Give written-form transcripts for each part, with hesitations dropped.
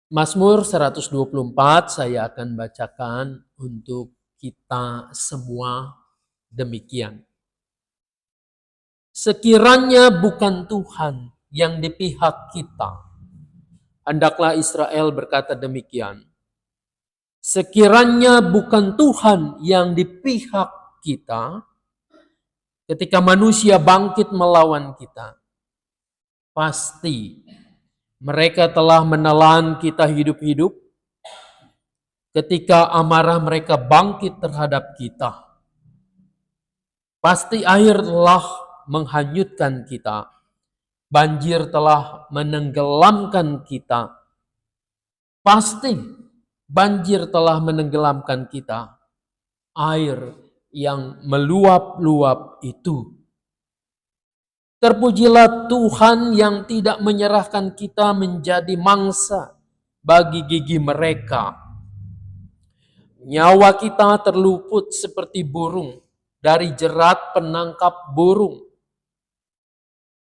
Mazmur 124 saya akan bacakan untuk kita semua demikian. Sekiranya bukan Tuhan yang di pihak kita, hendaklah Israel berkata demikian. Sekiranya bukan Tuhan yang di pihak kita, ketika manusia bangkit melawan kita, pasti mereka telah menelan kita hidup-hidup. Ketika amarah mereka bangkit terhadap kita, pasti air telah menghanyutkan kita. Banjir telah menenggelamkan kita. Pasti banjir telah menenggelamkan kita. Air yang meluap-luap itu. Terpujilah Tuhan yang tidak menyerahkan kita menjadi mangsa bagi gigi mereka. Nyawa kita terluput seperti burung dari jerat penangkap burung.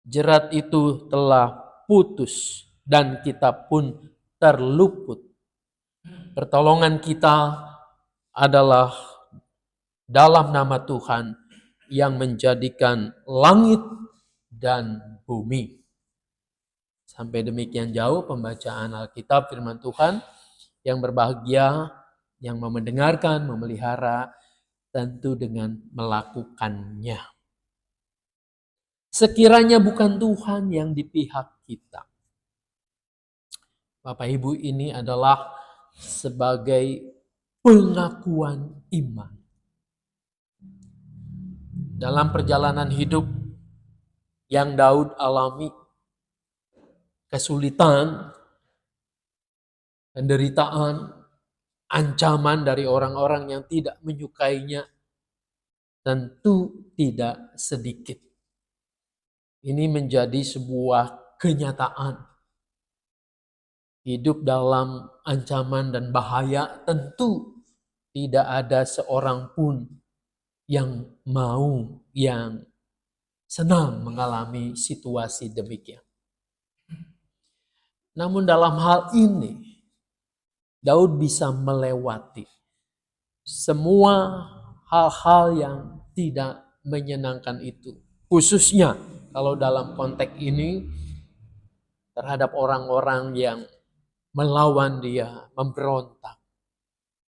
Jerat itu telah putus dan kita pun terluput. Pertolongan kita adalah dalam nama Tuhan yang menjadikan langit dan bumi. Sampai demikian jauh pembacaan Alkitab firman Tuhan. Yang berbahagia yang mau mendengarkan, memelihara, tentu dengan melakukannya. Sekiranya bukan Tuhan yang di pihak kita. Bapak Ibu, ini adalah sebagai pengakuan iman. Dalam perjalanan hidup yang Daud alami, kesulitan, penderitaan, ancaman dari orang-orang yang tidak menyukainya, tentu tidak sedikit. Ini menjadi sebuah kenyataan. Hidup dalam ancaman dan bahaya tentu tidak ada seorang pun yang mau, yang senang mengalami situasi demikian. Namun dalam hal ini, Daud bisa melewati semua hal-hal yang tidak menyenangkan itu. Khususnya kalau dalam konteks ini terhadap orang-orang yang melawan dia, memberontak,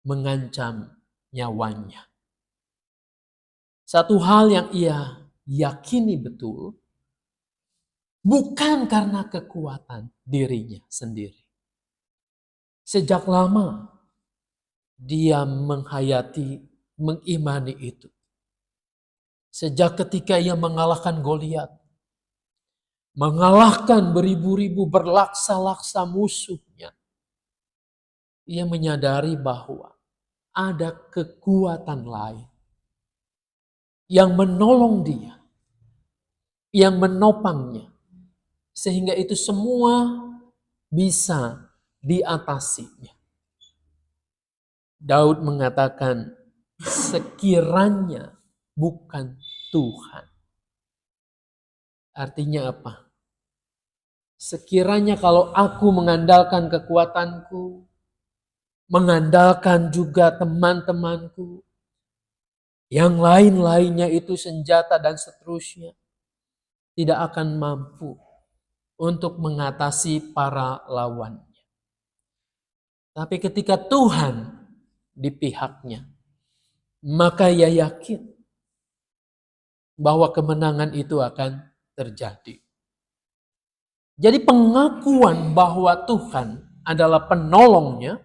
mengancam nyawanya. Satu hal yang ia yakini betul, bukan karena kekuatan dirinya sendiri. Sejak lama dia menghayati, mengimani itu. Sejak ketika ia mengalahkan Goliat, mengalahkan beribu-ribu berlaksa-laksa musuhnya, ia menyadari bahwa ada kekuatan lain yang menolong dia, yang menopangnya, sehingga itu semua bisa diatasinya. Daud mengatakan, sekiranya bukan Tuhan. Artinya apa? Sekiranya kalau aku mengandalkan kekuatanku, mengandalkan juga teman-temanku, yang lain-lainnya itu senjata dan seterusnya, tidak akan mampu untuk mengatasi para lawannya. Tapi ketika Tuhan di pihaknya, maka ia yakin bahwa kemenangan itu akan terjadi. Jadi pengakuan bahwa Tuhan adalah penolongnya,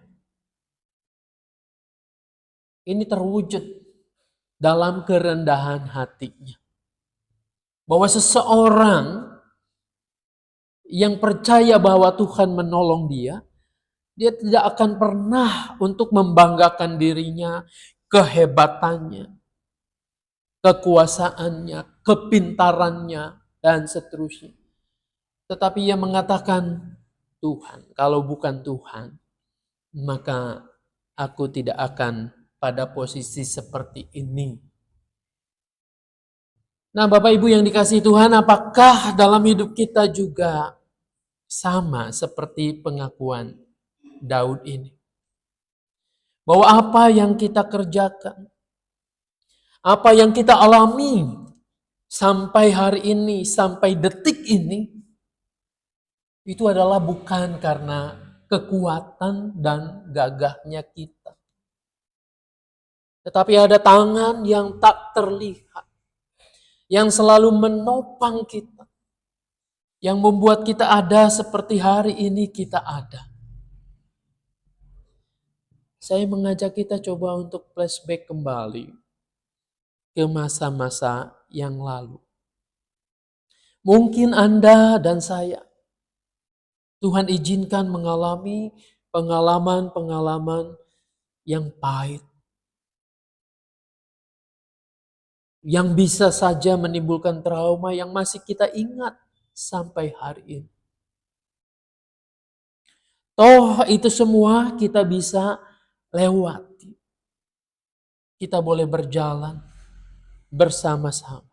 ini terwujud dalam kerendahan hatinya. Bahwa seseorang yang percaya bahwa Tuhan menolong dia tidak akan pernah untuk membanggakan dirinya, kehebatannya, kekuasaannya, kepintarannya, dan seterusnya. Tetapi ia mengatakan, Tuhan, kalau bukan Tuhan, maka aku tidak akan pada posisi seperti ini. Nah, Bapak Ibu yang dikasihi Tuhan, apakah dalam hidup kita juga sama seperti pengakuan Daud ini. Bahwa apa yang kita kerjakan, apa yang kita alami sampai hari ini, sampai detik ini, itu adalah bukan karena kekuatan dan gagahnya kita. Tetapi ada tangan yang tak terlihat, yang selalu menopang kita, yang membuat kita ada seperti hari ini kita ada. Saya mengajak kita coba untuk flashback kembali ke masa-masa yang lalu. Mungkin Anda dan saya, Tuhan izinkan mengalami pengalaman-pengalaman yang pahit, yang bisa saja menimbulkan trauma yang masih kita ingat sampai hari ini. Toh itu semua kita bisa lewati. Kita boleh berjalan bersama-sama.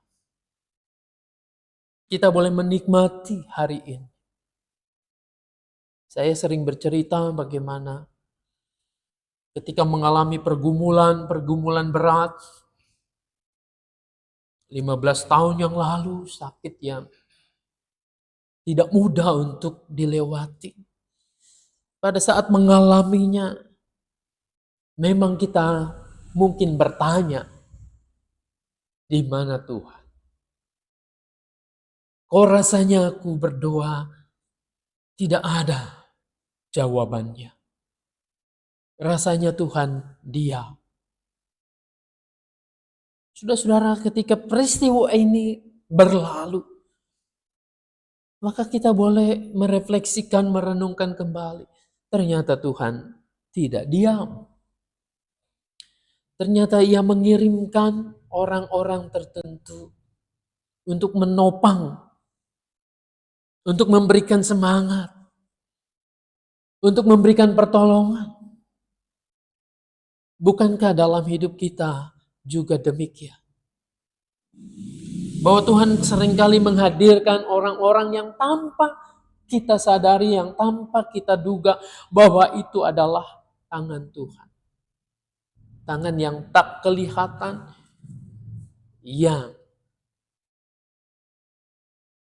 Kita boleh menikmati hari ini. Saya sering bercerita bagaimana ketika mengalami pergumulan berat, 15 tahun yang lalu, sakit yang tidak mudah untuk dilewati. Pada saat mengalaminya, memang kita mungkin bertanya, di mana Tuhan? Kok rasanya aku berdoa tidak ada jawabannya. Rasanya Tuhan diam. Saudara-saudara, ketika peristiwa ini berlalu, maka kita boleh merefleksikan, merenungkan kembali. Ternyata Tuhan tidak diam. Ternyata Ia mengirimkan orang-orang tertentu untuk menopang, untuk memberikan semangat, untuk memberikan pertolongan. Bukankah dalam hidup kita juga demikian? Bahwa Tuhan seringkali menghadirkan orang-orang yang tanpa kita sadari, yang tanpa kita duga bahwa itu adalah tangan Tuhan. Tangan yang tak kelihatan, yang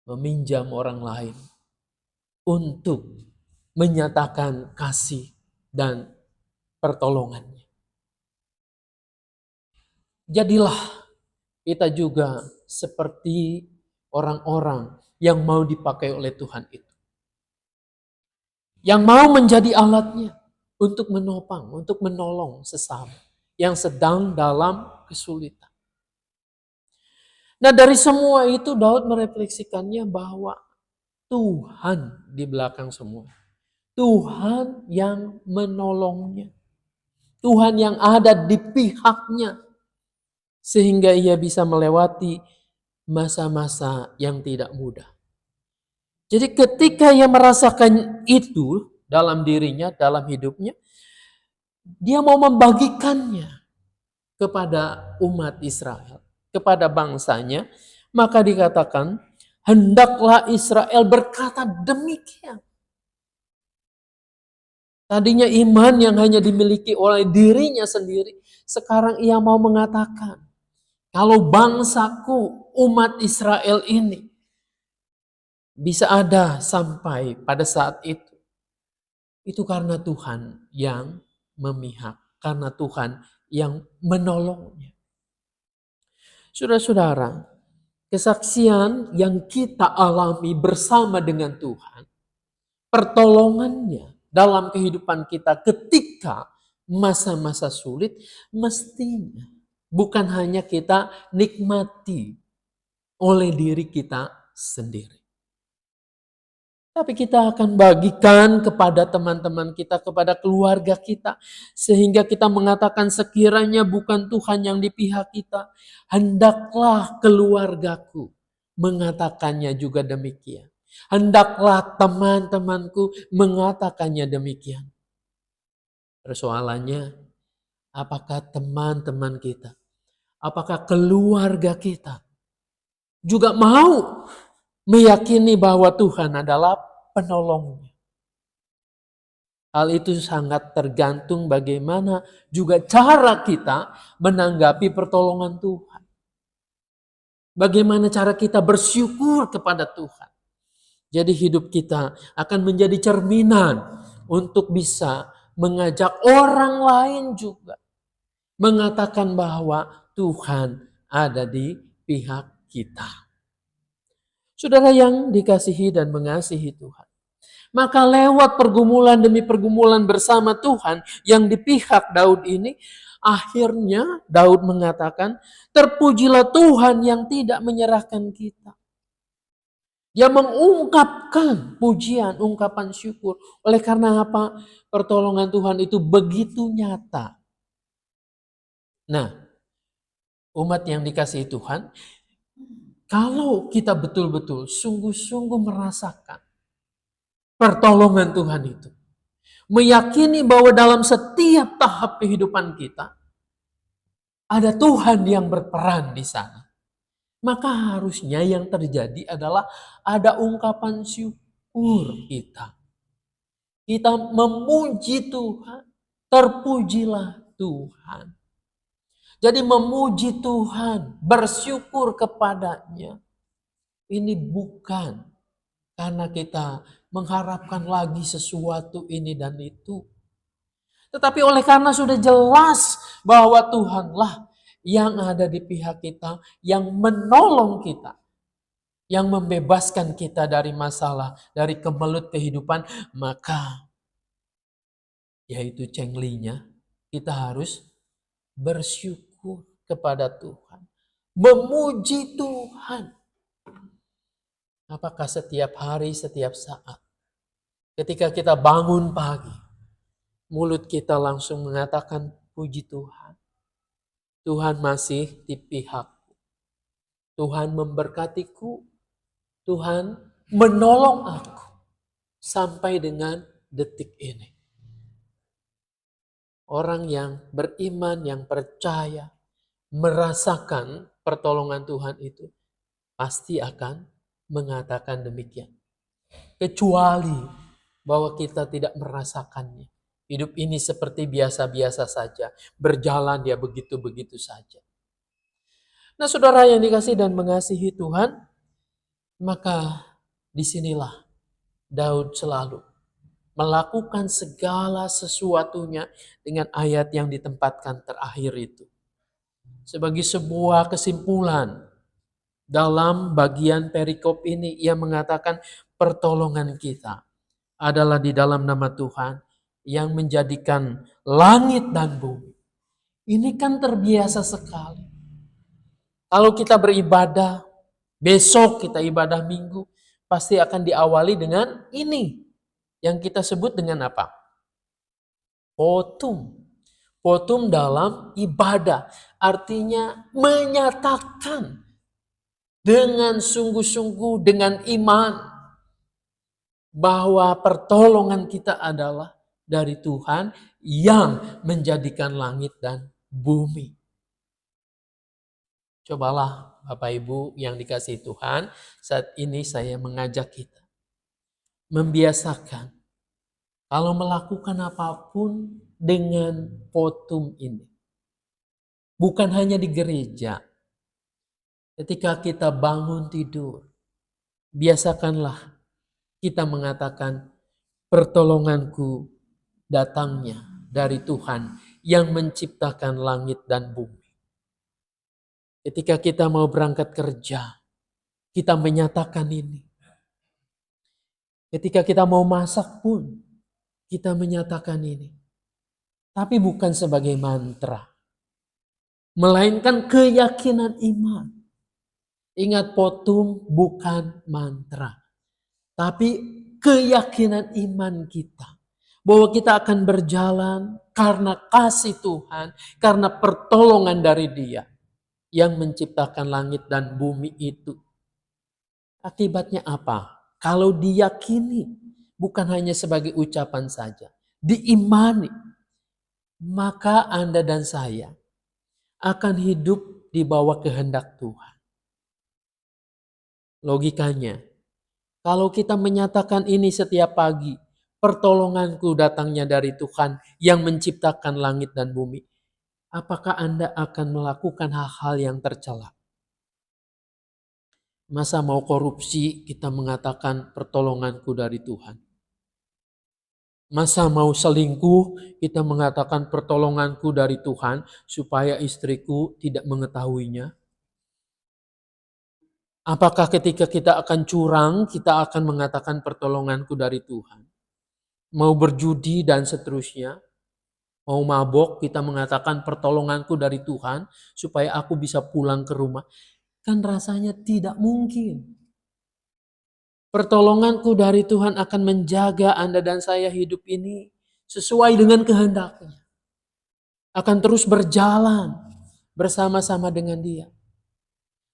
meminjam orang lain untuk menyatakan kasih dan pertolongannya. Jadilah kita juga seperti orang-orang yang mau dipakai oleh Tuhan itu. Yang mau menjadi alatnya untuk menopang, untuk menolong sesama yang sedang dalam kesulitan. Nah, dari semua itu Daud merefleksikannya bahwa Tuhan di belakang semua. Tuhan yang menolongnya. Tuhan yang ada di pihaknya. Sehingga ia bisa melewati masa-masa yang tidak mudah. Jadi ketika ia merasakan itu dalam dirinya, dalam hidupnya, dia mau membagikannya kepada umat Israel, kepada bangsanya, maka dikatakan, hendaklah Israel berkata demikian. Tadinya iman yang hanya dimiliki oleh dirinya sendiri, sekarang ia mau mengatakan, kalau bangsaku, umat Israel ini, bisa ada sampai pada saat itu karena Tuhan yang memihak, karena Tuhan yang menolongnya. Saudara-saudara, kesaksian yang kita alami bersama dengan Tuhan, pertolongannya dalam kehidupan kita ketika masa-masa sulit, mestinya bukan hanya kita nikmati oleh diri kita sendiri. Tapi kita akan bagikan kepada teman-teman kita, kepada keluarga kita. Sehingga kita mengatakan sekiranya bukan Tuhan yang di pihak kita, hendaklah keluargaku mengatakannya juga demikian. Hendaklah teman-temanku mengatakannya demikian. Persoalannya, apakah teman-teman kita, apakah keluarga kita juga mau meyakini bahwa Tuhan adalah penolongnya. Hal itu sangat tergantung bagaimana juga cara kita menanggapi pertolongan Tuhan. Bagaimana cara kita bersyukur kepada Tuhan. Jadi hidup kita akan menjadi cerminan untuk bisa mengajak orang lain juga mengatakan bahwa Tuhan ada di pihak kita. Saudara yang dikasihi dan mengasihi Tuhan. Maka lewat pergumulan demi pergumulan bersama Tuhan yang di pihak Daud ini, akhirnya Daud mengatakan, terpujilah Tuhan yang tidak menyerahkan kita. Dia mengungkapkan pujian, ungkapan syukur. Oleh karena apa? Pertolongan Tuhan itu begitu nyata. Nah, umat yang dikasihi Tuhan, kalau kita betul-betul sungguh-sungguh merasakan pertolongan Tuhan itu, meyakini bahwa dalam setiap tahap kehidupan kita ada Tuhan yang berperan di sana, maka harusnya yang terjadi adalah ada ungkapan syukur kita. Kita memuji Tuhan, terpujilah Tuhan. Jadi memuji Tuhan, bersyukur kepadanya, ini bukan karena kita mengharapkan lagi sesuatu ini dan itu. Tetapi oleh karena sudah jelas bahwa Tuhanlah yang ada di pihak kita, yang menolong kita, yang membebaskan kita dari masalah, dari kemelut kehidupan, maka yaitu cenglinya kita harus bersyukur kepada Tuhan. Memuji Tuhan. Apakah setiap hari, setiap saat, ketika kita bangun pagi, mulut kita langsung mengatakan puji Tuhan. Tuhan masih di pihakku. Tuhan memberkatiku. Tuhan menolong aku sampai dengan detik ini. Orang yang beriman, yang percaya, merasakan pertolongan Tuhan itu pasti akan mengatakan demikian. Kecuali bahwa kita tidak merasakannya. Hidup ini seperti biasa-biasa saja. Berjalan ya begitu-begitu saja. Nah saudara yang dikasihi dan mengasihi Tuhan, maka disinilah Daud selalu melakukan segala sesuatunya dengan ayat yang ditempatkan terakhir itu. Sebagai sebuah kesimpulan dalam bagian perikop ini, ia mengatakan pertolongan kita adalah di dalam nama Tuhan yang menjadikan langit dan bumi. Ini kan terbiasa sekali. Kalau kita beribadah, besok kita ibadah minggu, pasti akan diawali dengan ini. Yang kita sebut dengan apa? Potum. Potum dalam ibadah. Artinya menyatakan dengan sungguh-sungguh, dengan iman, bahwa pertolongan kita adalah dari Tuhan yang menjadikan langit dan bumi. Cobalah Bapak Ibu yang dikasihi Tuhan, saat ini saya mengajak kita membiasakan kalau melakukan apapun dengan potum ini. Bukan hanya di gereja. Ketika kita bangun tidur, biasakanlah kita mengatakan pertolonganku datangnya dari Tuhan yang menciptakan langit dan bumi. Ketika kita mau berangkat kerja, kita menyatakan ini. Ketika kita mau masak pun, kita menyatakan ini. Tapi bukan sebagai mantra. Melainkan keyakinan iman. Ingat, potum bukan mantra. Tapi keyakinan iman kita. Bahwa kita akan berjalan karena kasih Tuhan. Karena pertolongan dari Dia. Yang menciptakan langit dan bumi itu. Akibatnya apa? Kalau diyakini. Bukan hanya sebagai ucapan saja. Diimani. Maka Anda dan saya akan hidup di bawah kehendak Tuhan. Logikanya, kalau kita menyatakan ini setiap pagi, pertolonganku datangnya dari Tuhan yang menciptakan langit dan bumi. Apakah Anda akan melakukan hal-hal yang tercela? Masa mau korupsi kita mengatakan pertolonganku dari Tuhan? Masa mau selingkuh kita mengatakan pertolonganku dari Tuhan supaya istriku tidak mengetahuinya? Apakah ketika kita akan curang kita akan mengatakan pertolonganku dari Tuhan? Mau berjudi dan seterusnya? Mau mabok kita mengatakan pertolonganku dari Tuhan supaya aku bisa pulang ke rumah? Kan rasanya tidak mungkin. Pertolonganku dari Tuhan akan menjaga Anda dan saya hidup ini sesuai dengan kehendaknya. Akan terus berjalan bersama-sama dengan Dia.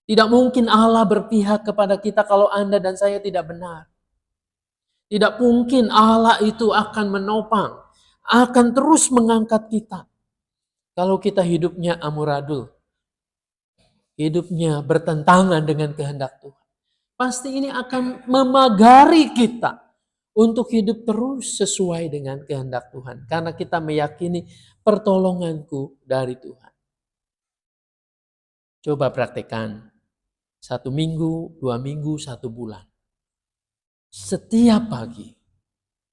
Tidak mungkin Allah berpihak kepada kita kalau Anda dan saya tidak benar. Tidak mungkin Allah itu akan menopang, akan terus mengangkat kita. Kalau kita hidupnya amburadul, hidupnya bertentangan dengan kehendak Tuhan. Pasti ini akan memagari kita untuk hidup terus sesuai dengan kehendak Tuhan. Karena kita meyakini pertolonganku dari Tuhan. Coba praktekkan. 1 minggu, 2 minggu, 1 bulan. Setiap pagi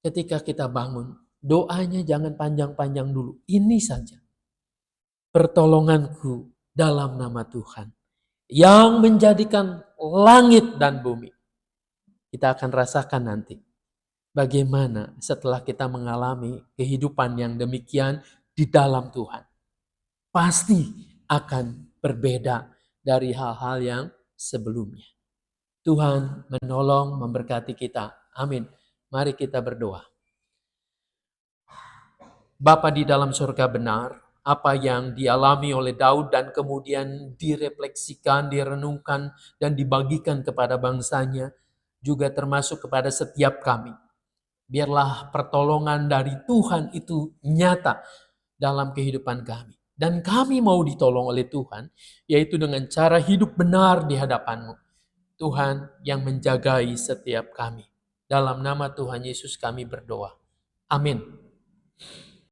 ketika kita bangun, doanya jangan panjang-panjang dulu. Ini saja. Pertolonganku dalam nama Tuhan. Yang menjadikan langit dan bumi. Kita akan rasakan nanti. Bagaimana setelah kita mengalami kehidupan yang demikian di dalam Tuhan. Pasti akan berbeda dari hal-hal yang sebelumnya. Tuhan menolong, memberkati kita. Amin. Mari kita berdoa. Bapa di dalam surga benar, apa yang dialami oleh Daud dan kemudian direfleksikan, direnungkan, dan dibagikan kepada bangsanya, juga termasuk kepada setiap kami. Biarlah pertolongan dari Tuhan itu nyata dalam kehidupan kami. Dan kami mau ditolong oleh Tuhan, yaitu dengan cara hidup benar di hadapan-Mu. Tuhan yang menjagai setiap kami. Dalam nama Tuhan Yesus kami berdoa. Amin.